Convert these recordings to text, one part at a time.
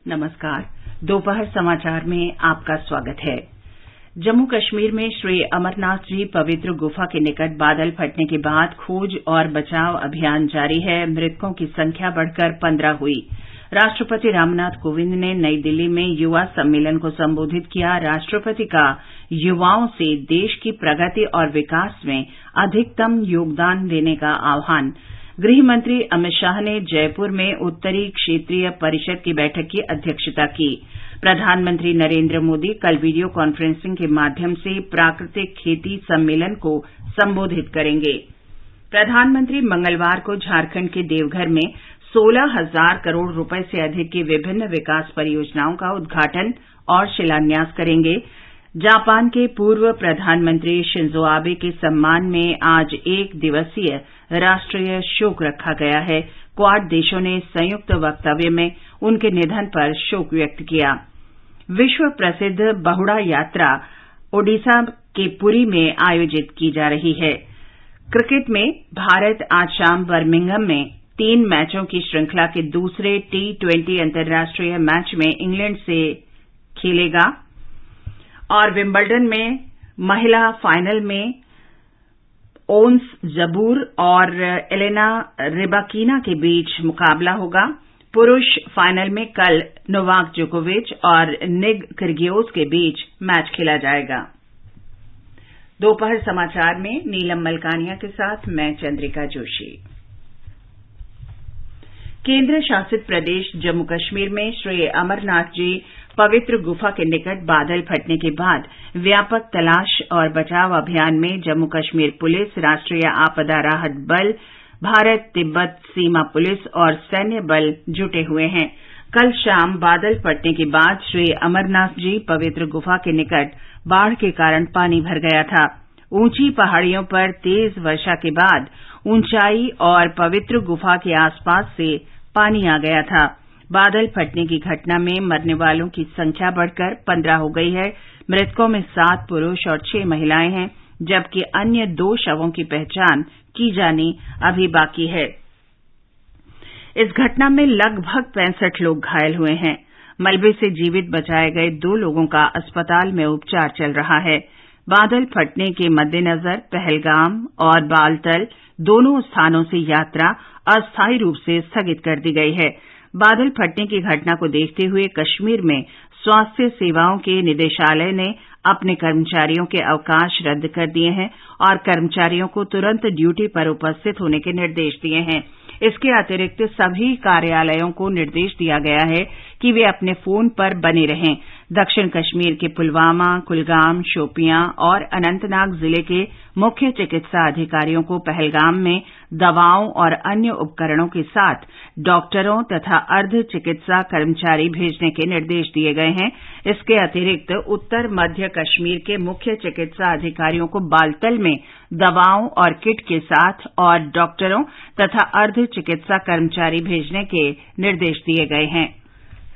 नमस्कार। दोपहर समाचार में आपका स्वागत है। जम्मू कश्मीर में श्री अमरनाथ जी पवित्र गुफा के निकट बादल फटने के बाद खोज और बचाव अभियान जारी है। मृतकों की संख्या बढ़कर 15 हुई। राष्ट्रपति रामनाथ कोविंद ने नई दिल्ली में युवा सम्मेलन को संबोधित किया। राष्ट्रपति का युवाओं से देश की प्रगति और विकास में अधिकतम योगदान देने का आह्वान। गृह मंत्री अमित शाह ने जयपुर में उत्तरी क्षेत्रीय परिषद की बैठक की अध्यक्षता की। प्रधानमंत्री नरेंद्र मोदी कल वीडियो कॉन्फ्रेंसिंग के माध्यम से प्राकृतिक खेती सम्मेलन को संबोधित करेंगे। प्रधानमंत्री मंगलवार को झारखंड के देवघर में 16,000 करोड़ रुपए से अधिक की विभिन्न विकास परियोजनाओं का उद्घाटन और शिलान्यास करेंगे। जापान के पूर्व प्रधानमंत्री शिंजो आबे के सम्मान में आज एक दिवसीय राष्ट्रीय शोक रखा गया है। क्वाड देशों ने संयुक्त वक्तव्य में उनके निधन पर शोक व्यक्त किया। विश्व प्रसिद्ध बहुड़ा यात्रा ओडिशा के पुरी में आयोजित की जा रही है। क्रिकेट में भारत आज शाम बर्मिंघम में 3 मैचों की श्रृंखला के दूसरे T20 अंतर्राष्ट्रीय मैच में इंग्लैंड से खेलेगा और विंबलडन में महिला फाइनल में ओन्स जबूर और एलेना रिबाकीना के बीच मुकाबला होगा। पुरुष फाइनल में कल नोवाक जोकोविच और निक किर्गियोस के बीच मैच खेला जाएगा। दोपहर समाचार में नीलम मलकानिया के साथ मैं चंद्रिका जोशी। केंद्र शासित प्रदेश जम्मू कश्मीर में श्री अमरनाथ जी पवित्र गुफा के निकट बादल फटने के बाद व्यापक तलाश और बचाव अभियान में जम्मू कश्मीर पुलिस, राष्ट्रीय आपदा राहत बल, भारत तिब्बत सीमा पुलिस और सैन्य बल जुटे हुए हैं। कल शाम बादल फटने के बाद श्री अमरनाथ जी पवित्र गुफा के निकट बाढ़ के कारण पानी भर गया था। ऊंची पहाड़ियों पर तेज वर्षा के बाद ऊंचाई और पवित्र गुफा के आसपास से पानी आ गया था। बादल फटने की घटना में मरने वालों की संख्या बढ़कर 15 हो गई है। मृतकों में 7 पुरुष और 6 महिलाएं हैं, जबकि अन्य 2 शवों की पहचान की जानी अभी बाकी है। इस घटना में लगभग 65 लोग घायल हुए हैं। मलबे से जीवित बचाए गए 2 लोगों का अस्पताल में उपचार चल रहा है। बादल फटने के मद्देनजर पहलगाम और बालतल दोनों स्थानों से यात्रा अस्थायी रूप से स्थगित कर दी गई है। बादल फटने की घटना को देखते हुए कश्मीर में स्वास्थ्य सेवाओं के निदेशालय ने अपने कर्मचारियों के अवकाश रद्द कर दिए हैं और कर्मचारियों को तुरंत ड्यूटी पर उपस्थित होने के निर्देश दिए हैं। इसके अतिरिक्त सभी कार्यालयों को निर्देश दिया गया है कि वे अपने फोन पर बने रहें। दक्षिण कश्मीर के पुलवामा, कुलगाम, शोपियां और अनंतनाग जिले के मुख्य चिकित्सा अधिकारियों को पहलगाम में दवाओं और अन्य उपकरणों के साथ डॉक्टरों तथा अर्ध चिकित्सा कर्मचारी भेजने के निर्देश दिए गए हैं। इसके अतिरिक्त उत्तर मध्य कश्मीर के मुख्य चिकित्सा अधिकारियों को बालतल में दवाओं और किट के साथ और डॉक्टरों तथा अर्ध चिकित्सा कर्मचारी भेजने के निर्देश दिए गए हैं।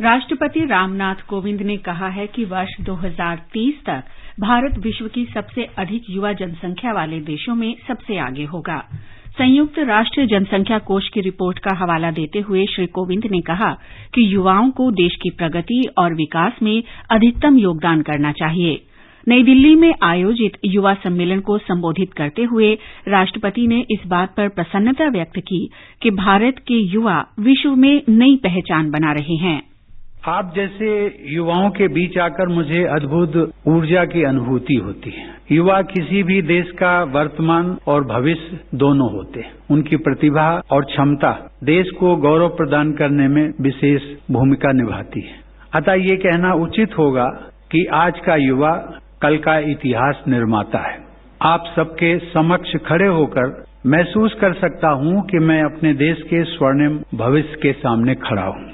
राष्ट्रपति रामनाथ कोविंद ने कहा है कि वर्ष 2030 तक भारत विश्व की सबसे अधिक युवा जनसंख्या वाले देशों में सबसे आगे होगा। संयुक्त राष्ट्र जनसंख्या कोष की रिपोर्ट का हवाला देते हुए श्री कोविंद ने कहा कि युवाओं को देश की प्रगति और विकास में अधिकतम योगदान करना चाहिए। नई दिल्ली में आयोजित युवा सम्मेलन को संबोधित करते हुए राष्ट्रपति ने इस बात पर प्रसन्नता व्यक्त की कि भारत के युवा विश्व में नई पहचान बना रहे हैं। आप जैसे युवाओं के बीच आकर मुझे अद्भुत ऊर्जा की अनुभूति होती है। युवा किसी भी देश का वर्तमान और भविष्य दोनों होते हैं। उनकी प्रतिभा और क्षमता देश को गौरव प्रदान करने में विशेष भूमिका निभाती है। अतः ये कहना उचित होगा कि आज का युवा कल का इतिहास निर्माता है। आप सबके समक्ष खड़े होकर महसूस कर सकता हूं कि मैं अपने देश के स्वर्णिम भविष्य के सामने खड़ा हूं।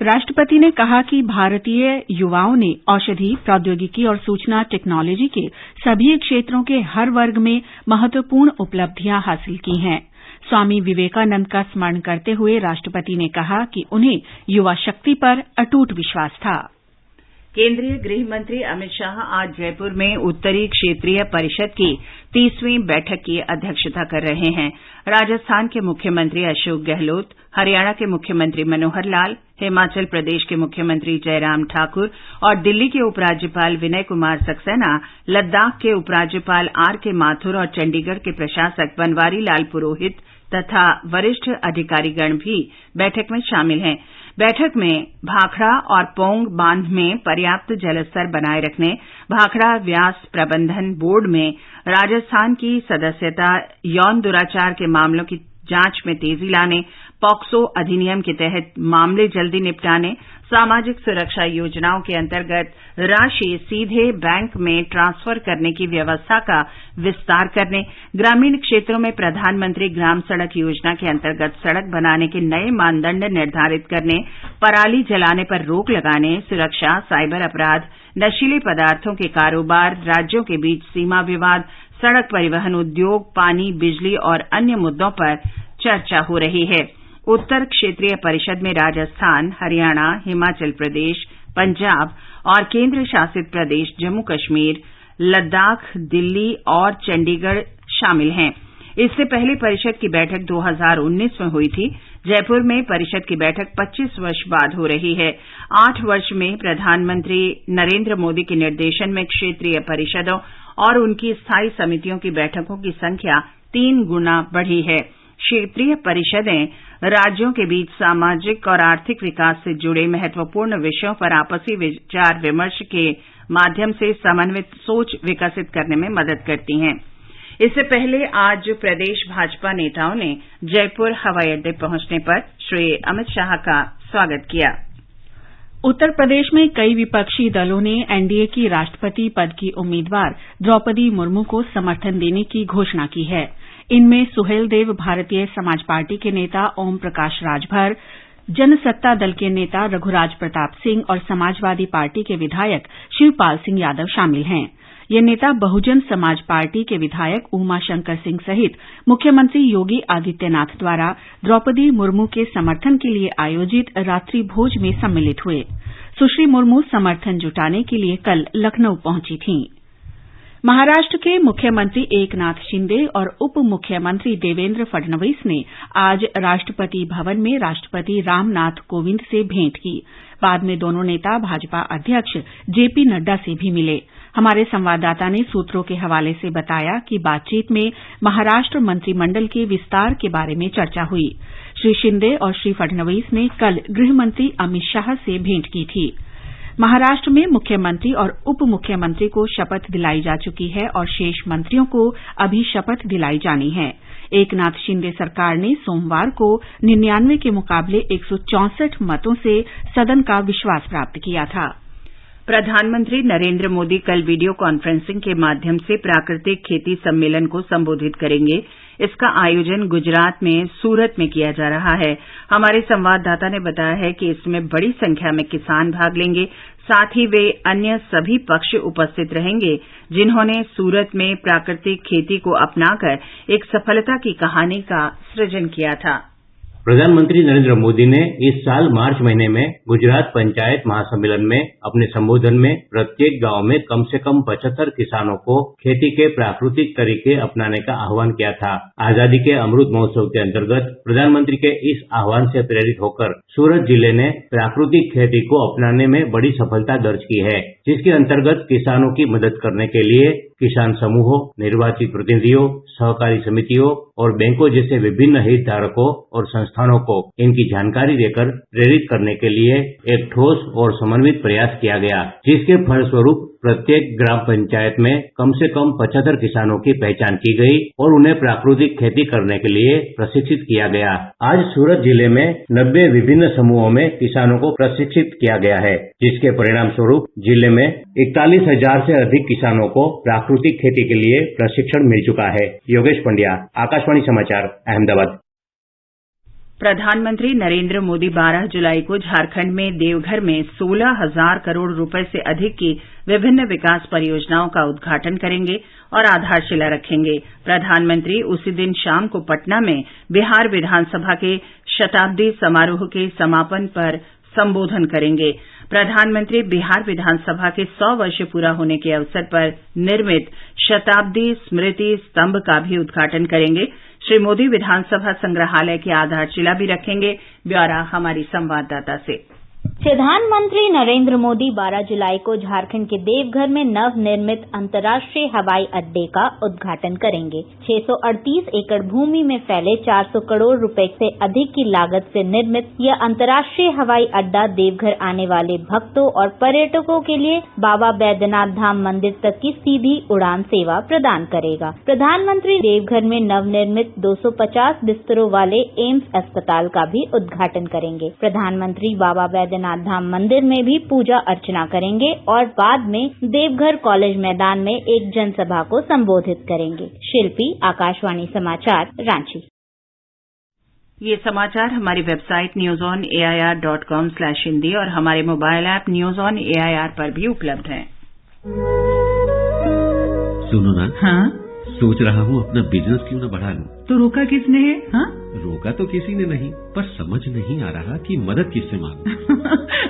राष्ट्रपति ने कहा कि भारतीय युवाओं ने औषधि, प्रौद्योगिकी और सूचना टेक्नोलॉजी के सभी क्षेत्रों के हर वर्ग में महत्वपूर्ण उपलब्धियां हासिल की हैं। स्वामी विवेकानंद का स्मरण करते हुए राष्ट्रपति ने कहा कि उन्हें युवा शक्ति पर अटूट विश्वास था। केंद्रीय गृह मंत्री अमित शाह आज जयपुर में उत्तरी क्षेत्रीय परिषद की 30वीं बैठक की अध्यक्षता कर रहे हैं। राजस्थान के मुख्यमंत्री अशोक गहलोत, हरियाणा के मुख्यमंत्री मनोहर लाल, हिमाचल प्रदेश के मुख्यमंत्री जयराम ठाकुर और दिल्ली के उपराज्यपाल विनय कुमार सक्सेना, लद्दाख के उपराज्यपाल आर.के. माथुर और चंडीगढ़ के प्रशासक बनवारी लाल पुरोहित तथा वरिष्ठ अधिकारीगण भी बैठक में शामिल हैं। बैठक में भाखड़ा और पौंग बांध में पर्याप्त जलस्तर बनाए रखने, भाखड़ा व्यास प्रबंधन बोर्ड में राजस्थान की सदस्यता, यौन दुराचार के मामलों की जांच में तेजी लाने, पॉक्सो अधिनियम के तहत मामले जल्दी निपटाने, सामाजिक सुरक्षा योजनाओं के अंतर्गत राशि सीधे बैंक में ट्रांसफर करने की व्यवस्था का विस्तार करने, ग्रामीण क्षेत्रों में प्रधानमंत्री ग्राम सड़क योजना के अंतर्गत सड़क बनाने के नए मानदंड निर्धारित करने, पराली जलाने पर रोक लगाने, सुरक्षा, साइबर अपराध, नशीले पदार्थों के कारोबार, राज्यों के बीच सीमा विवाद, सड़क परिवहन उद्योग, पानी, बिजली और अन्य मुद्दों पर चर्चा हो रही है। उत्तर क्षेत्रीय परिषद में राजस्थान, हरियाणा, हिमाचल प्रदेश, पंजाब और केंद्र शासित प्रदेश जम्मू कश्मीर, लद्दाख, दिल्ली और चंडीगढ़ शामिल हैं। इससे पहले परिषद की बैठक 2019 में हुई थी। जयपुर में परिषद की बैठक 25 वर्ष बाद हो रही है। 8 वर्ष में प्रधानमंत्री नरेंद्र मोदी के निर्देशन में क्षेत्रीय परिषदों और उनकी स्थायी समितियों की बैठकों की संख्या 3 गुना बढ़ी है। क्षेत्रीय परिषदें राज्यों के बीच सामाजिक और आर्थिक विकास से जुड़े महत्वपूर्ण विषयों पर आपसी विचार विमर्श के माध्यम से समन्वित सोच विकसित करने में मदद करती हैं। इससे पहले आज प्रदेश भाजपा नेताओं ने जयपुर हवाई अड्डे पहुंचने पर श्री अमित शाह का स्वागत किया। उत्तर प्रदेश में कई विपक्षी दलों ने एनडीए की राष्ट्रपति पद की उम्मीदवार द्रौपदी मुर्मू को समर्थन देने की घोषणा की है। इनमें सुहेलदेव भारतीय समाज पार्टी के नेता ओम प्रकाश राजभर, जनसत्ता दल के नेता रघुराज प्रताप सिंह और समाजवादी पार्टी के विधायक शिवपाल सिंह यादव शामिल हैं। ये नेता बहुजन समाज पार्टी के विधायक उमाशंकर सिंह सहित मुख्यमंत्री योगी आदित्यनाथ द्वारा द्रौपदी मुर्मू के समर्थन के लिए आयोजित रात्रि भोज में सम्मिलित हुए। सुश्री मुर्मू समर्थन जुटाने के लिए कल लखनऊ पहुंची थीं। महाराष्ट्र के मुख्यमंत्री एकनाथ शिंदे और उप मुख्यमंत्री देवेंद्र फडणवीस ने आज राष्ट्रपति भवन में राष्ट्रपति रामनाथ कोविंद से भेंट की। बाद में दोनों नेता भाजपा अध्यक्ष जेपी नड्डा से भी मिले। हमारे संवाददाता ने सूत्रों के हवाले से बताया कि बातचीत में महाराष्ट्र मंत्रिमंडल के विस्तार के बारे में चर्चा हुई। श्री शिंदे और श्री फडणवीस ने कल गृहमंत्री अमित शाह से भेंट की थी। महाराष्ट्र में मुख्यमंत्री और उप मुख्यमंत्री को शपथ दिलाई जा चुकी है और शेष मंत्रियों को अभी शपथ दिलाई जानी है। एकनाथ शिंदे सरकार ने सोमवार को 99 के मुकाबले 164 मतों से सदन का विश्वास प्राप्त किया था। प्रधानमंत्री नरेंद्र मोदी कल वीडियो कॉन्फ्रेंसिंग के माध्यम से प्राकृतिक खेती सम्मेलन को संबोधित करेंगे। इसका आयोजन गुजरात में सूरत में किया जा रहा है। हमारे संवाददाता ने बताया है कि इसमें बड़ी संख्या में किसान भाग लेंगे। साथ ही वे अन्य सभी पक्ष उपस्थित रहेंगे जिन्होंने सूरत में प्राकृतिक खेती को अपनाकर एक सफलता की कहानी का सृजन किया था। प्रधानमंत्री नरेंद्र मोदी ने इस साल मार्च महीने में गुजरात पंचायत महासम्मेलन में अपने संबोधन में प्रत्येक गांव में कम से कम 75 किसानों को खेती के प्राकृतिक तरीके अपनाने का आह्वान किया था। आजादी के अमृत महोत्सव के अंतर्गत प्रधानमंत्री के इस आह्वान से प्रेरित होकर सूरत जिले ने प्राकृतिक खेती को अपनाने में बड़ी सफलता दर्ज की है, जिसके अंतर्गत किसानों की मदद करने के लिए किसान समूहों, निर्वाचित प्रतिनिधियों, सहकारी समितियों और बैंकों जैसे विभिन्न हितधारकों और संस्थानों को इनकी जानकारी देकर प्रेरित करने के लिए एक ठोस और समन्वित प्रयास किया गया, जिसके फलस्वरूप प्रत्येक ग्राम पंचायत में कम से कम 75 किसानों की पहचान की गई और उन्हें प्राकृतिक खेती करने के लिए प्रशिक्षित किया गया। आज सूरत जिले में 90 विभिन्न समूहों में किसानों को प्रशिक्षित किया गया है, जिसके परिणाम स्वरूप जिले में 41,000 से अधिक किसानों को प्राकृतिक खेती के लिए प्रशिक्षण मिल चुका है। योगेश पंड्या, आकाशवाणी समाचार, अहमदाबाद। प्रधानमंत्री नरेंद्र मोदी 12 जुलाई को झारखंड में देवघर में 16,000 करोड़ रुपए से अधिक की विभिन्न विकास परियोजनाओं का उद्घाटन करेंगे और आधारशिला रखेंगे। प्रधानमंत्री उसी दिन शाम को पटना में बिहार विधानसभा के शताब्दी समारोह के समापन पर संबोधन करेंगे। प्रधानमंत्री बिहार विधानसभा के 100 वर्ष पूरा होने के अवसर पर निर्मित शताब्दी स्मृति स्तंभ का भी उद्घाटन करेंगे। श्री मोदी विधानसभा संग्रहालय की आधारशिला भी रखेंगे। ब्यौरा हमारी संवाददाता से। प्रधानमंत्री नरेंद्र मोदी 12 जुलाई को झारखंड के देवघर में नवनिर्मित अंतर्राष्ट्रीय हवाई अड्डे का उद्घाटन करेंगे। 638 एकड़ भूमि में फैले 400 करोड़ रुपए से अधिक की लागत से निर्मित यह अंतर्राष्ट्रीय हवाई अड्डा देवघर आने वाले भक्तों और पर्यटकों के लिए बाबा बैद्यनाथ धाम मंदिर तक की सीधी उड़ान सेवा प्रदान करेगा। प्रधानमंत्री देवघर में नवनिर्मित 250 बिस्तरों वाले एम्स अस्पताल का भी उद्घाटन करेंगे। प्रधानमंत्री बाबा बैद्यनाथ धाम मंदिर में भी पूजा अर्चना करेंगे और बाद में देवघर कॉलेज मैदान में एक जनसभा को संबोधित करेंगे। शिल्पी, आकाशवाणी समाचार, रांची। ये समाचार हमारी वेबसाइट newsonair.com/hindi और हमारे mobile app news on AIR पर भी उपलब्ध हैं। सुनो ना। हाँ? सोच रहा हूँ अपना बिजनेस क्यों न बढ़ा लूं। तो रोका किसने है? हाँ? रोका तो किसी ने नहीं, पर समझ नहीं आ रहा कि मदद किससे मांगूं।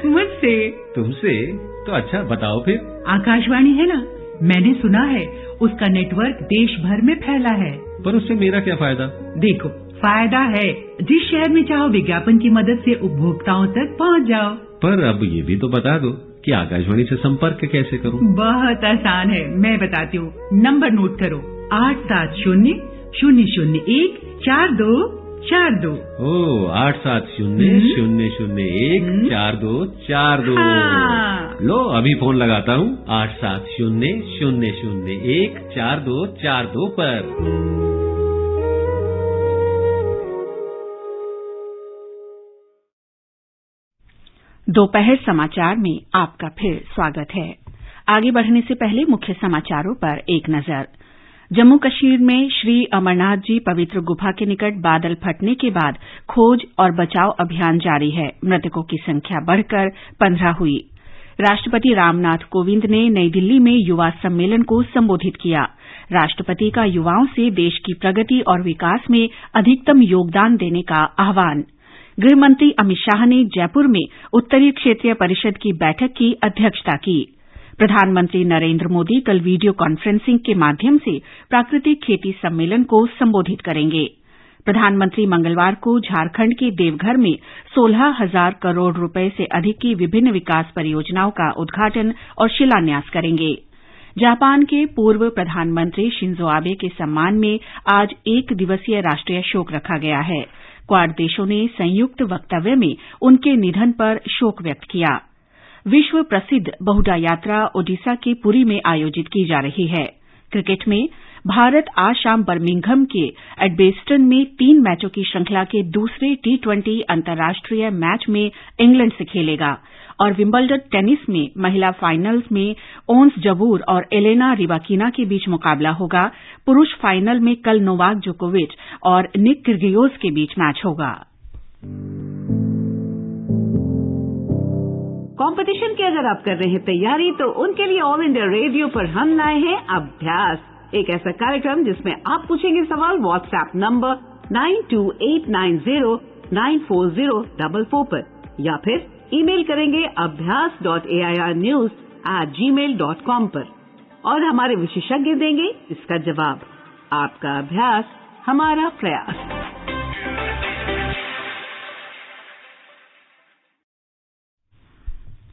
मुझसे। तुमसे? तो अच्छा बताओ फिर। आकाशवाणी है ना, मैंने सुना है उसका नेटवर्क देश भर में फैला है। पर उससे मेरा क्या फायदा? देखो, फायदा है। जिस शहर में चाहो विज्ञापन की मदद से उपभोक्ताओं तक पहुंच जाओ। पर अब ये भी तो बता दो कि आकाशवाणी से संपर्क कैसे करूं? बहुत आसान है, मैं बताती हूँ। नंबर नोट करो, 870-001-4242। 870-001-4242। लो अभी फोन लगाता हूँ 870-001-4242 पर। दोपहर समाचार में आपका फिर स्वागत है। आगे बढ़ने से पहले मुख्य समाचारों पर एक नजर। जम्मू कश्मीर में श्री अमरनाथ जी पवित्र गुफा के निकट बादल फटने के बाद खोज और बचाव अभियान जारी है। मृतकों की संख्या बढ़कर 15 हुई। राष्ट्रपति रामनाथ कोविंद ने नई दिल्ली में युवा सम्मेलन को संबोधित किया। राष्ट्रपति का युवाओं से देश की प्रगति और विकास में अधिकतम योगदान देने का आह्वान। गृहमंत्री अमित शाह ने जयपुर में उत्तरीय क्षेत्रीय परिषद की बैठक की अध्यक्षता की। प्रधानमंत्री नरेंद्र मोदी कल वीडियो कॉन्फ्रेंसिंग के माध्यम से प्राकृतिक खेती सम्मेलन को संबोधित करेंगे। प्रधानमंत्री मंगलवार को झारखंड के देवघर में 16,000 करोड़ रुपए से अधिक की विभिन्न विकास परियोजनाओं का उद्घाटन और शिलान्यास करेंगे। जापान के पूर्व प्रधानमंत्री शिंजो आबे के सम्मान में आज 1 दिवसीय राष्ट्रीय शोक रखा गया है। क्वाड देशों ने संयुक्त वक्तव्य में उनके निधन पर शोक व्यक्त किया। विश्व प्रसिद्ध बहुडा यात्रा ओडिशा के पुरी में आयोजित की जा रही है। क्रिकेट में भारत आज शाम बर्मिंघम के एडबेस्टन में 3 मैचों की श्रृंखला के दूसरे T20 अंतर्राष्ट्रीय मैच में इंग्लैंड से खेलेगा और विंबलडन टेनिस में महिला फाइनल्स में ओन्स जबूर और एलेना रिबाकिना के बीच मुकाबला होगा। पुरुष फाइनल में कल नोवाक जोकोविच और निक किर्गियोस के बीच मैच होगा। कंपटीशन की अगर आप कर रहे हैं तैयारी, तो उनके लिए ऑल इंडिया रेडियो पर हम लाए हैं अभ्यास, एक ऐसा कार्यक्रम जिसमें आप पूछेंगे सवाल व्हाट्सएप नंबर 9289094044 पर या फिर ईमेल करेंगे abhyas.airnews@gmail.com पर और हमारे विशेषज्ञ देंगे इसका जवाब। आपका अभ्यास हमारा प्रयास।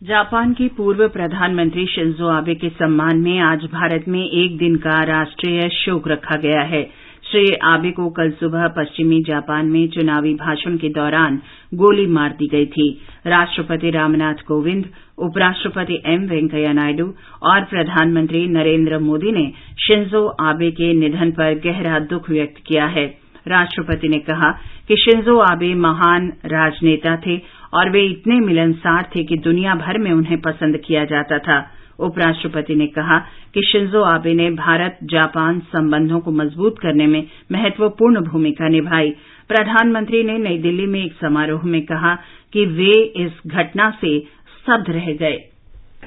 जापान के पूर्व प्रधानमंत्री शिंजो आबे के सम्मान में आज भारत में 1 दिन का राष्ट्रीय शोक रखा गया है। श्री आबे को कल सुबह पश्चिमी जापान में चुनावी भाषण के दौरान गोली मार दी गई थी। राष्ट्रपति रामनाथ कोविंद, उपराष्ट्रपति एम वेंकैया नायडू और प्रधानमंत्री नरेंद्र मोदी ने शिंजो आबे के निधन पर गहरा दुख व्यक्त किया है। राष्ट्रपति ने कहा कि शिंजो आबे महान राजनेता थे और वे इतने मिलनसार थे कि दुनिया भर में उन्हें पसंद किया जाता था। उपराष्ट्रपति ने कहा कि शिंजो आबे ने भारत जापान संबंधों को मजबूत करने में महत्वपूर्ण भूमिका निभाई। प्रधानमंत्री ने नई दिल्ली में एक समारोह में कहा कि वे इस घटना से स्तब्ध रह गए।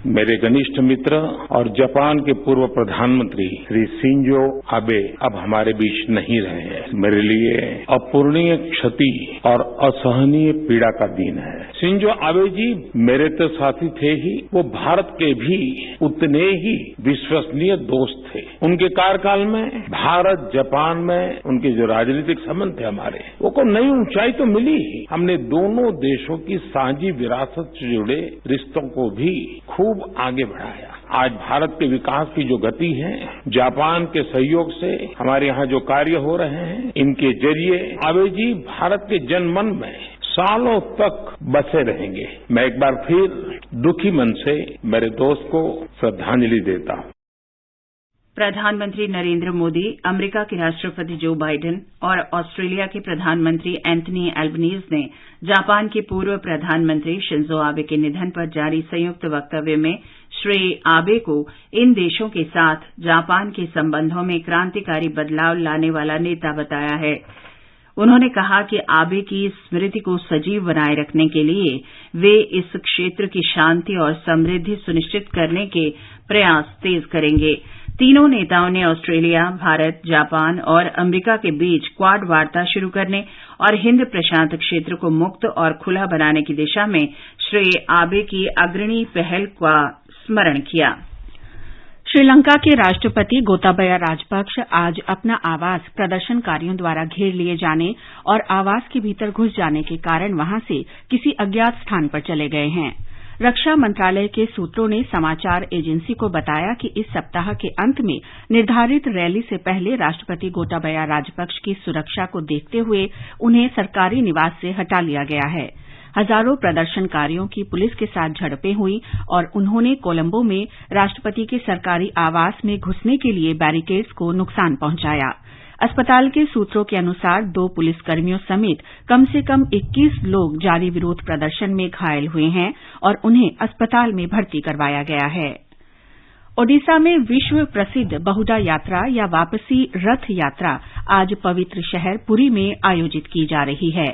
मेरे घनिष्ठ मित्र और जापान के पूर्व प्रधानमंत्री श्री शिंजो आबे अब हमारे बीच नहीं रहे हैं। मेरे लिए अपूरणीय क्षति और असहनीय पीड़ा का दिन है। शिंजो आबे जी मेरे तो साथी थे ही, वो भारत के भी उतने ही विश्वसनीय दोस्त थे। उनके कार्यकाल में भारत जापान में उनके जो राजनीतिक संबंध थे हमारे, वो को नई ऊंचाई तो मिली ही। हमने दोनों देशों की साझी विरासत से जुड़े रिश्तों को भी खूब आगे बढ़ाया। आज भारत के विकास की जो गति है, जापान के सहयोग से हमारे यहाँ जो कार्य हो रहे हैं, इनके जरिए आबे जी भारत के जनमन में सालों तक बसे रहेंगे। मैं एक बार फिर दुखी मन से मेरे दोस्त को श्रद्धांजलि देता हूँ। प्रधानमंत्री नरेंद्र मोदी, अमेरिका के राष्ट्रपति जो बाइडेन और ऑस्ट्रेलिया के प्रधानमंत्री एंथनी एल्बनीज ने जापान के पूर्व प्रधानमंत्री शिंजो आबे के निधन पर जारी संयुक्त वक्तव्य में श्री आबे को इन देशों के साथ जापान के संबंधों में क्रांतिकारी बदलाव लाने वाला नेता बताया है। उन्होंने कहा कि आबे की स्मृति को सजीव बनाए रखने के लिए वे इस क्षेत्र की शांति और समृद्धि सुनिश्चित करने के प्रयास तेज करेंगे। तीनों नेताओं ने ऑस्ट्रेलिया, भारत, जापान और अमेरिका के बीच क्वाड वार्ता शुरू करने और हिंद प्रशांत क्षेत्र को मुक्त और खुला बनाने की दिशा में श्री आबे की अग्रणी पहल का स्मरण किया। श्रीलंका के राष्ट्रपति गोताबया राजपक्ष आज अपना आवास प्रदर्शनकारियों द्वारा घेर लिए जाने और आवास के भीतर घुस जाने के कारण वहां से किसी अज्ञात स्थान पर चले गए हैं। रक्षा मंत्रालय के सूत्रों ने समाचार एजेंसी को बताया कि इस सप्ताह के अंत में निर्धारित रैली से पहले राष्ट्रपति गोताबया राजपक्ष की सुरक्षा को देखते हुए उन्हें सरकारी निवास से हटा लिया गया है। हजारों प्रदर्शनकारियों की पुलिस के साथ झड़पें हुई और उन्होंने कोलंबो में राष्ट्रपति के सरकारी आवास में घुसने के लिए बैरिकेड्स को नुकसान पहुंचाया। अस्पताल के सूत्रों के अनुसार 2 पुलिसकर्मियों समेत कम से कम 21 लोग जारी विरोध प्रदर्शन में घायल हुए हैं और उन्हें अस्पताल में भर्ती करवाया गया है। ओडिशा में विश्व प्रसिद्ध बहुडा यात्रा या वापसी रथ यात्रा आज पवित्र शहर पुरी में आयोजित की जा रही है।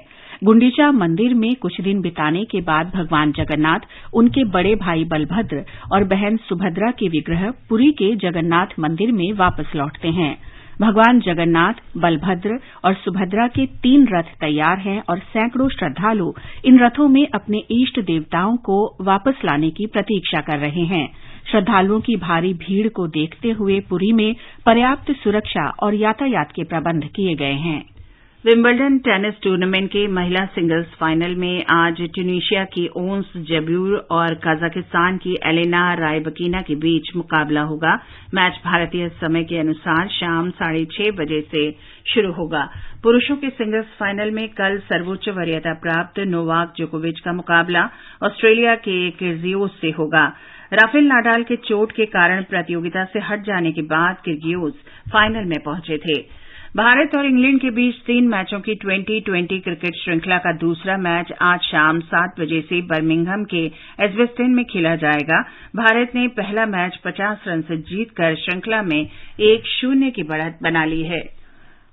गुंडीचा मंदिर में कुछ दिन बिताने के बाद भगवान जगन्नाथ, उनके बड़े भाई बलभद्र और बहन सुभद्रा के विग्रह पुरी के जगन्नाथ मंदिर में वापस लौटते हैं। भगवान जगन्नाथ, बलभद्र और सुभद्रा के 3 रथ तैयार हैं और सैकड़ों श्रद्धालु इन रथों में अपने इष्ट देवताओं को वापस लाने की प्रतीक्षा कर रहे हैं। श्रद्धालुओं की भारी भीड़ को देखते हुए पुरी में पर्याप्त सुरक्षा और यातायात के प्रबंध किए गए हैं। विंबलडन टेनिस टूर्नामेंट के महिला सिंगल्स फाइनल में आज ट्यूनीशिया की ओंस जब्यूर और कजाकिस्तान की एलेना रायबकीना के बीच मुकाबला होगा। मैच भारतीय समय के अनुसार शाम 6:30 बजे से शुरू होगा। पुरुषों के सिंगल्स फाइनल में कल सर्वोच्च वरीयता प्राप्त नोवाक जोकोविच का मुकाबला ऑस्ट्रेलिया के किर्गियोस से होगा। राफेल नाडाल के चोट के कारण प्रतियोगिता से हट जाने के बाद किर्गियोस फाइनल में पहुंचे थे। भारत और इंग्लैंड के बीच 3 मैचों की 2020 क्रिकेट श्रृंखला का दूसरा मैच आज शाम 7 बजे से बर्मिंघम के एजबेस्टन में खेला जाएगा। भारत ने पहला मैच 50 रन से जीतकर श्रृंखला में 1-0 की बढ़त बना ली है।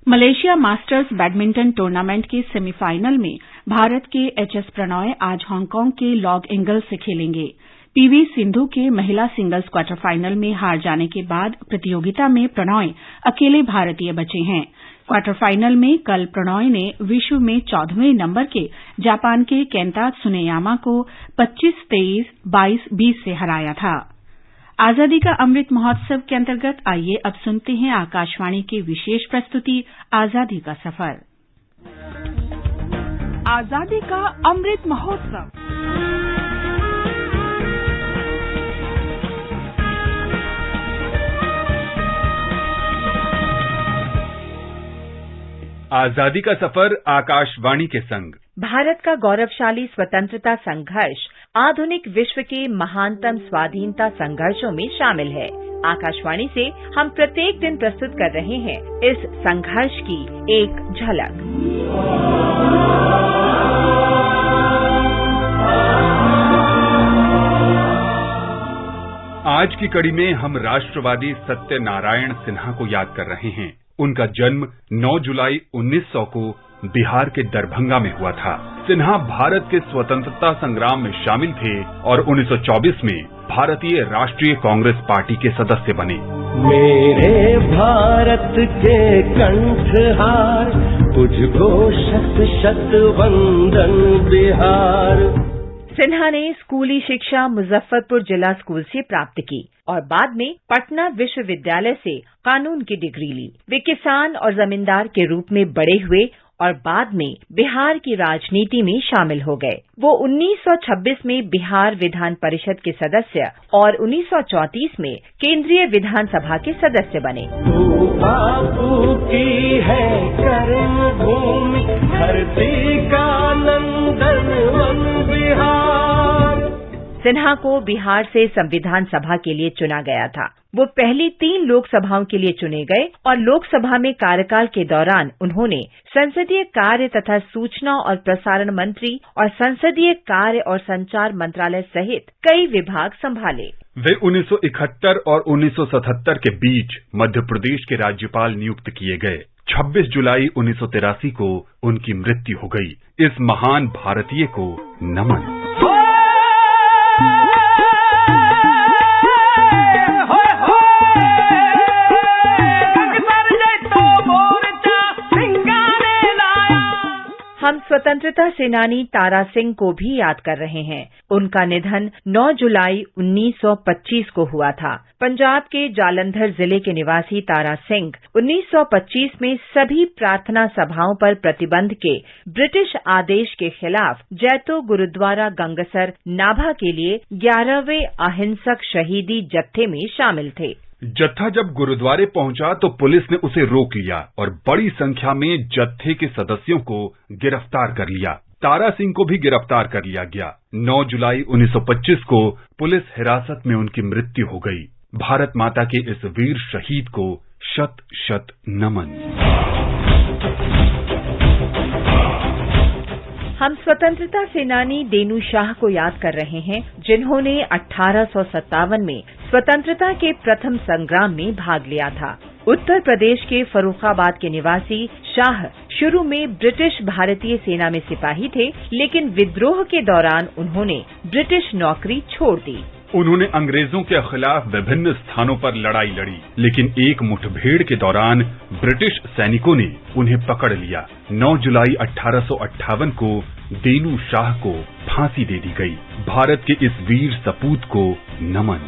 मलेशिया मास्टर्स बैडमिंटन टूर्नामेंट के सेमीफाइनल में भारत के एचएस प्रणॉय आज हांगकांग के लॉग एंगल से खेलेंगे। पीवी सिंधु के महिला सिंगल्स क्वार्टर फाइनल में हार जाने के बाद प्रतियोगिता में प्रणॉय अकेले भारतीय बचे हैं। क्वार्टर फाइनल में कल प्रणॉय ने विश्व में 14वें नंबर के जापान के केंता त्सुनेयामा को 25-23, 22-20 से हराया था। आजादी का अमृत महोत्सव के अंतर्गत आइए अब सुनते हैं आकाशवाणी की विशेष प्रस्तुति आजादी का सफर। आजादी का अमृत महोत्सव। आजादी का सफर आकाशवाणी के संग भारत का गौरवशाली स्वतंत्रता संघर्ष आधुनिक विश्व के महानतम स्वाधीनता संघर्षों में शामिल है। आकाशवाणी से हम प्रत्येक दिन प्रस्तुत कर रहे हैं इस संघर्ष की एक झलक। आज की कड़ी में हम राष्ट्रवादी सत्यनारायण सिन्हा को याद कर रहे हैं। उनका जन्म 9 जुलाई 1900 को बिहार के दरभंगा में हुआ था। सिन्हा भारत के स्वतंत्रता संग्राम में शामिल थे और 1924 में भारतीय राष्ट्रीय कांग्रेस पार्टी के सदस्य बने। मेरे भारत के कंठहार, तुझको शत शत वंदन बिहार। सिन्हा ने स्कूली शिक्षा मुजफ्फरपुर जिला स्कूल से प्राप्त की और बाद में पटना विश्वविद्यालय से कानून की डिग्री ली। वे किसान और जमींदार के रूप में बड़े हुए और बाद में बिहार की राजनीति में शामिल हो गए। वो 1926 में बिहार विधान परिषद के सदस्य और 1934 में केंद्रीय विधानसभा के सदस्य बने। बापू की है कर्मभूमि, धरती का नंदन वन बिहार। सिन्हा को बिहार से संविधान सभा के लिए चुना गया था। वो पहली 3 लोकसभाओं के लिए चुने गए और लोकसभा में कार्यकाल के दौरान उन्होंने संसदीय कार्य तथा सूचना और प्रसारण मंत्री और संसदीय कार्य और संचार मंत्रालय सहित कई विभाग संभाले। वे 1971 और 1977 के बीच मध्य प्रदेश के राज्यपाल नियुक्त किए गए। 26 जुलाई 1983 को उनकी मृत्यु हो गई। इस महान भारतीय को नमन। हम स्वतंत्रता सेनानी तारा सिंह को भी याद कर रहे हैं। उनका निधन 9 जुलाई 1925 को हुआ था। पंजाब के जालंधर जिले के निवासी तारा सिंह 1925 में सभी प्रार्थना सभाओं पर प्रतिबंध के ब्रिटिश आदेश के खिलाफ जैतो गुरुद्वारा गंगसर नाभा के लिए 11वें अहिंसक शहीदी जत्थे में शामिल थे। जत्था जब गुरुद्वारे पहुंचा तो पुलिस ने उसे रोक लिया और बड़ी संख्या में जत्थे के सदस्यों को गिरफ्तार कर लिया। तारा सिंह को भी गिरफ्तार कर लिया गया। 9 जुलाई 1925 को पुलिस हिरासत में उनकी मृत्यु हो गई। भारत माता के इस वीर शहीद को शत शत नमन। हम स्वतंत्रता सेनानी देनू शाह को याद कर रहे हैं, जिन्होंने 1857 में स्वतंत्रता के प्रथम संग्राम में भाग लिया था। उत्तर प्रदेश के फर्रुखाबाद के निवासी शाह शुरू में ब्रिटिश भारतीय सेना में सिपाही थे, लेकिन विद्रोह के दौरान उन्होंने ब्रिटिश नौकरी छोड़ दी। उन्होंने अंग्रेजों के खिलाफ विभिन्न स्थानों पर लड़ाई लड़ी, लेकिन एक मुठभेड़ के दौरान ब्रिटिश सैनिकों ने उन्हें पकड़ लिया। 9 जुलाई 1858 को देनू शाह को फांसी दे दी गई। भारत के इस वीर सपूत को नमन।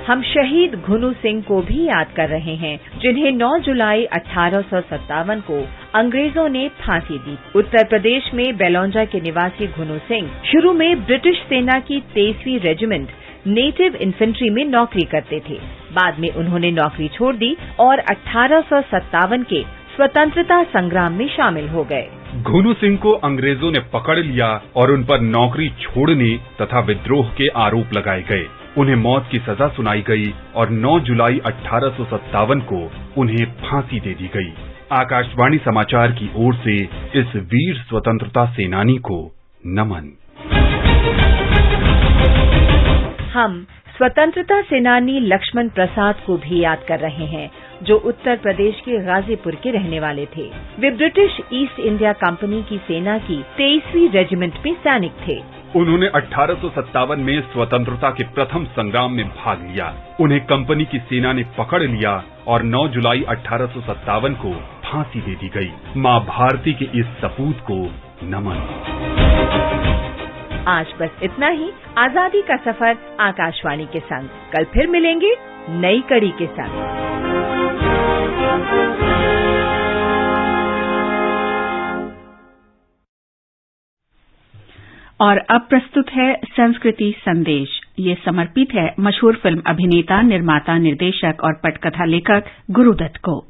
हम शहीद घुनू सिंह को भी याद कर रहे हैं, जिन्हें 9 जुलाई 1857 को अंग्रेजों ने फांसी दी। उत्तर प्रदेश में बेलौंजा के निवासी घुनू सिंह शुरू में ब्रिटिश सेना की 23वीं रेजिमेंट नेटिव इन्फेंट्री में नौकरी करते थे। बाद में उन्होंने नौकरी छोड़ दी और 1857 के स्वतंत्रता संग्राम में शामिल हो गए। घुनू सिंह को अंग्रेजों ने पकड़ लिया और उन पर नौकरी छोड़ने तथा विद्रोह के आरोप लगाए गए। उन्हें मौत की सजा सुनाई गई और 9 जुलाई 1857 को उन्हें फांसी दे दी गई। आकाशवाणी समाचार की ओर से इस वीर स्वतंत्रता सेनानी को नमन। हम स्वतंत्रता सेनानी लक्ष्मण प्रसाद को भी याद कर रहे हैं, जो उत्तर प्रदेश के गाजीपुर के रहने वाले थे। वे ब्रिटिश ईस्ट इंडिया कंपनी की सेना की 23वीं रेजिमेंट में सैनिक थे। उन्होंने 1857 में स्वतंत्रता के प्रथम संग्राम में भाग लिया। उन्हें कंपनी की सेना ने पकड़ लिया और 9 जुलाई 1857 को फांसी दे दी गई। मां भारती के इस सपूत को नमन। आज बस इतना ही। आजादी का सफर आकाशवाणी के संग। कल फिर मिलेंगे नई कड़ी के साथ। और अब प्रस्तुत है संस्कृति संदेश। ये समर्पित है मशहूर फिल्म अभिनेता, निर्माता, निर्देशक और पटकथा लेखक गुरुदत्त को।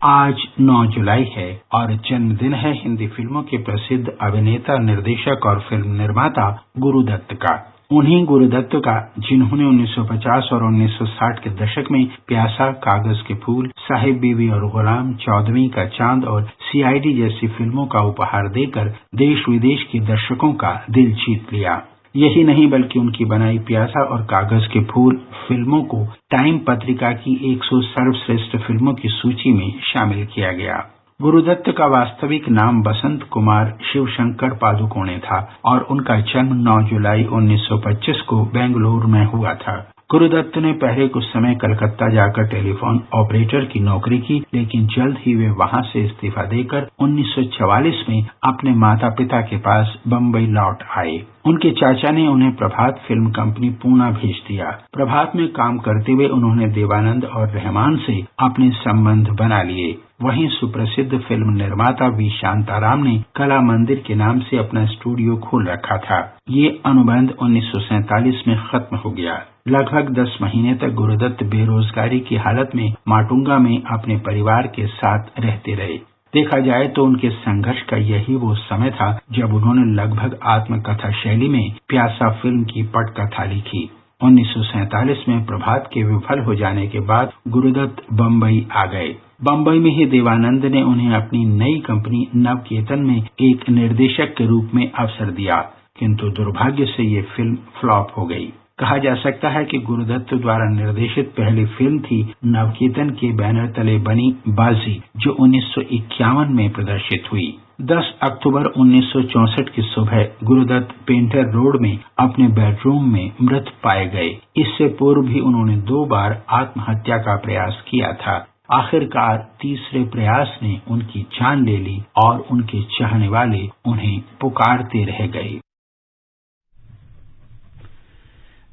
आज 9 जुलाई है और जन्मदिन है हिंदी फिल्मों के प्रसिद्ध अभिनेता, निर्देशक और फिल्म निर्माता गुरुदत्त का। उन्हीं गुरुदत्त का जिन्होंने 1950 और 1960 के दशक में प्यासा, कागज के फूल, साहिब बीबी और गुलाम, 14वीं का चांद और सीआईडी जैसी फिल्मों का उपहार देकर देश विदेश के दर्शकों का दिल जीत लिया। यही नहीं बल्कि उनकी बनाई प्यासा और कागज के फूल फिल्मों को टाइम पत्रिका की 100 सर्वश्रेष्ठ फिल्मों की सूची में शामिल किया गया। गुरुदत्त का वास्तविक नाम बसंत कुमार शिवशंकर पादुकोणे था और उनका जन्म 9 जुलाई 1925 को बेंगलुरु में हुआ था। गुरुदत्त ने पहले कुछ समय कलकत्ता जाकर टेलीफोन ऑपरेटर की नौकरी की, लेकिन जल्द ही वे वहां से इस्तीफा देकर 1944 में अपने माता पिता के पास बम्बई लौट आए। उनके चाचा ने उन्हें प्रभात फिल्म कंपनी पूना भेज दिया। प्रभात में काम करते हुए उन्होंने देवानंद और रहमान से अपने संबंध बना लिए। वहीं सुप्रसिद्ध फिल्म निर्माता वी शांताराम ने कला मंदिर के नाम से अपना स्टूडियो खोल रखा था। ये अनुबंध 1947 में खत्म हो गया। लगभग 10 महीने तक गुरुदत्त बेरोजगारी की हालत में माटुंगा में अपने परिवार के साथ रहते रहे। देखा जाए तो उनके संघर्ष का यही वो समय था जब उन्होंने लगभग आत्मकथा शैली में प्यासा फिल्म की पटकथा लिखी। 1947 में प्रभात के विफल हो जाने के बाद गुरुदत्त बम्बई आ गए। बम्बई में ही देवानंद ने उन्हें अपनी नई कंपनी नवकेतन में एक निर्देशक के रूप में अवसर दिया, किंतु दुर्भाग्य से ये फिल्म फ्लॉप हो गई। कहा जा सकता है कि गुरुदत्त द्वारा निर्देशित पहली फिल्म थी नवकेतन के बैनर तले बनी बाजी, जो 1951 में प्रदर्शित हुई। 10 अक्टूबर 1964 की सुबह गुरुदत्त पेंटर रोड में अपने बेडरूम में मृत पाए गए। इससे पूर्व भी उन्होंने 2 बार आत्महत्या का प्रयास किया था। आखिरकार तीसरे प्रयास ने उनकी जान ले ली और उनके चाहने वाले उन्हें पुकारते रह गए।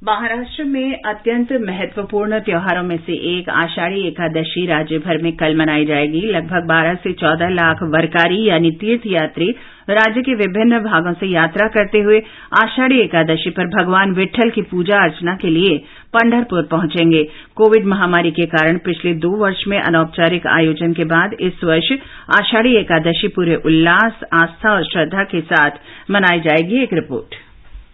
महाराष्ट्र में अत्यंत महत्वपूर्ण त्योहारों में से एक आषाढ़ी एकादशी राज्य भर में कल मनाई जाएगी। लगभग 12 से 14 लाख वरकारी यानी तीर्थयात्री राज्य के विभिन्न भागों से यात्रा करते हुए आषाढ़ी एकादशी पर भगवान विट्ठल की पूजा अर्चना के लिए पंढरपुर पहुंचेंगे। कोविड महामारी के कारण पिछले 2 वर्ष में अनौपचारिक आयोजन के बाद इस वर्ष आषाढ़ी एकादशी पूरे उल्लास, आस्था और श्रद्धा के साथ मनाई जाएगी। एक रिपोर्ट।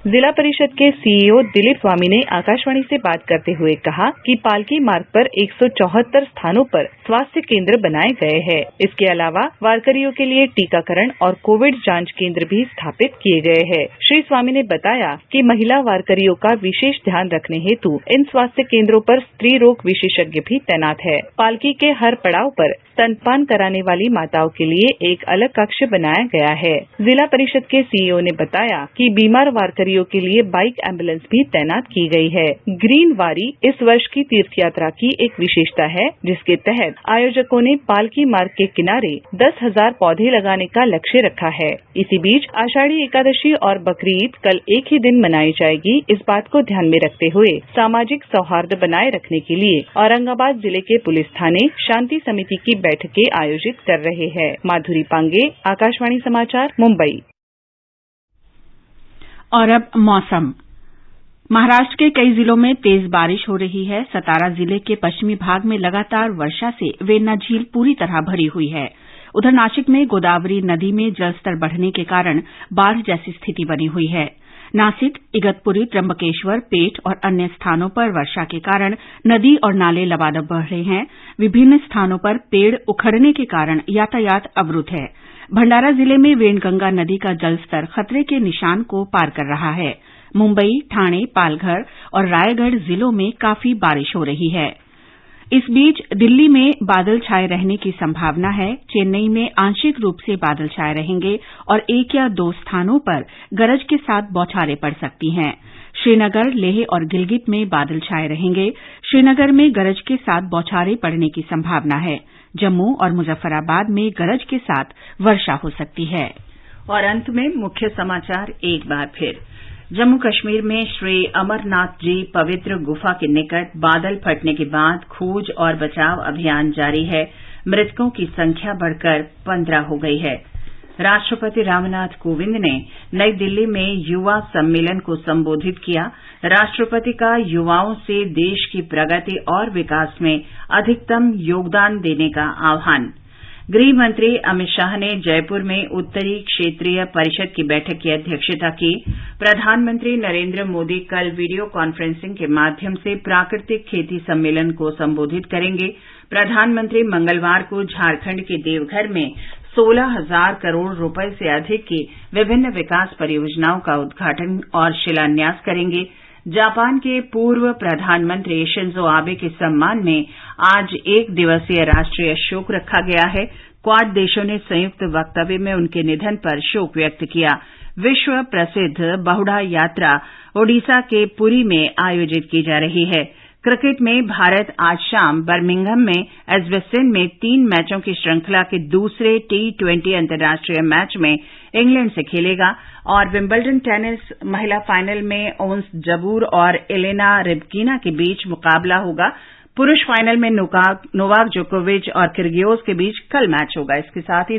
जिला परिषद के सीईओ दिलीप स्वामी ने आकाशवाणी से बात करते हुए कहा कि पालकी मार्ग पर 174 स्थानों पर स्वास्थ्य केंद्र बनाए गए हैं। इसके अलावा वारकरियों के लिए टीकाकरण और कोविड जांच केंद्र भी स्थापित किए गए हैं। श्री स्वामी ने बताया कि महिला वारकरियों का विशेष ध्यान रखने हेतु इन स्वास्थ्य केंद्रों पर स्त्री रोग विशेषज्ञ भी तैनात है। पालकी के हर पड़ाव पर स्तनपान कराने वाली माताओं के लिए एक अलग कक्ष बनाया गया है। जिला परिषद के सीईओ ने बताया कि बीमार वारकरियों के लिए बाइक एम्बुलेंस भी तैनात की गई है। ग्रीन वारी इस वर्ष की तीर्थयात्रा की एक विशेषता है, जिसके तहत आयोजकों ने पालकी मार्ग के किनारे 10,000 पौधे लगाने का लक्ष्य रखा है। इसी बीच आषाढ़ी एकादशी और बकरीद कल एक ही दिन मनाई जाएगी। इस बात को ध्यान में रखते हुए सामाजिक सौहार्द बनाए रखने के लिए औरंगाबाद जिले के पुलिस थाने शांति समिति की बैठकें आयोजित कर रहे हैं। माधुरी पांगे, आकाशवाणी समाचार, मुंबई। और अब मौसम। महाराष्ट्र के कई जिलों में तेज बारिश हो रही है। सतारा जिले के पश्चिमी भाग में लगातार वर्षा से वेन्ना झील पूरी तरह भरी हुई है। उधर नासिक में गोदावरी नदी में जलस्तर बढ़ने के कारण बाढ़ जैसी स्थिति बनी हुई है। नासिक, इगतपुरी, त्र्यंबकेश्वर, पेठ और अन्य स्थानों पर वर्षा के कारण नदी और नाले लबालब बह रहे हैं। विभिन्न स्थानों पर पेड़ उखड़ने के कारण यातायात अवरुद्ध है। भंडारा जिले में वेनगंगा नदी का जलस्तर खतरे के निशान को पार कर रहा है। मुंबई, ठाणे, पालघर और रायगढ़ जिलों में काफी बारिश हो रही है। इस बीच दिल्ली में बादल छाए रहने की संभावना है। चेन्नई में आंशिक रूप से बादल छाए रहेंगे और 1 या 2 स्थानों पर गरज के साथ बौछारें पड़ सकती हैं। श्रीनगर, लेह और गिलगित में बादल छाए रहेंगे। श्रीनगर में गरज के साथ बौछारें पड़ने की संभावना है। जम्मू और मुजफ्फराबाद में गरज के साथ वर्षा हो सकती है। और अंत में मुख्य समाचार एक बार फिर। जम्मू कश्मीर में श्री अमरनाथ जी पवित्र गुफा के निकट बादल फटने के बाद खोज और बचाव अभियान जारी है। मृतकों की संख्या बढ़कर 15 हो गई है। राष्ट्रपति रामनाथ कोविंद ने नई दिल्ली में युवा सम्मेलन को संबोधित किया। राष्ट्रपति का युवाओं से देश की प्रगति और विकास में अधिकतम योगदान देने का आह्वान। गृह मंत्री अमित शाह ने जयपुर में उत्तरी क्षेत्रीय परिषद की बैठक की अध्यक्षता की। प्रधानमंत्री नरेंद्र मोदी कल वीडियो कॉन्फ्रेंसिंग के माध्यम से प्राकृतिक खेती सम्मेलन को संबोधित करेंगे। प्रधानमंत्री मंगलवार को झारखंड के देवघर में 16,000 करोड़ रुपए से अधिक की विभिन्न विकास परियोजनाओं का उद्घाटन और शिलान्यास करेंगे। जापान के पूर्व प्रधानमंत्री शिंजो आबे के सम्मान में आज 1 दिवसीय राष्ट्रीय शोक रखा गया है। क्वाड देशों ने संयुक्त वक्तव्य में उनके निधन पर शोक व्यक्त किया। विश्व प्रसिद्ध बहुड़ा यात्रा ओडिशा के पुरी में आयोजित की जा रही है। क्रिकेट में भारत आज शाम बर्मिंघम में एजबेस्टन में 3 मैचों की श्रृंखला के दूसरे T20 अंतर्राष्ट्रीय मैच में इंग्लैंड से खेलेगा और विंबलडन टेनिस महिला फाइनल में ओन्स जबूर और एलेना रिबकीना के बीच मुकाबला होगा। पुरुष फाइनल में नोवाक जोकोविच और किर्गियोस के बीच कल मैच होगा। इसके साथ ही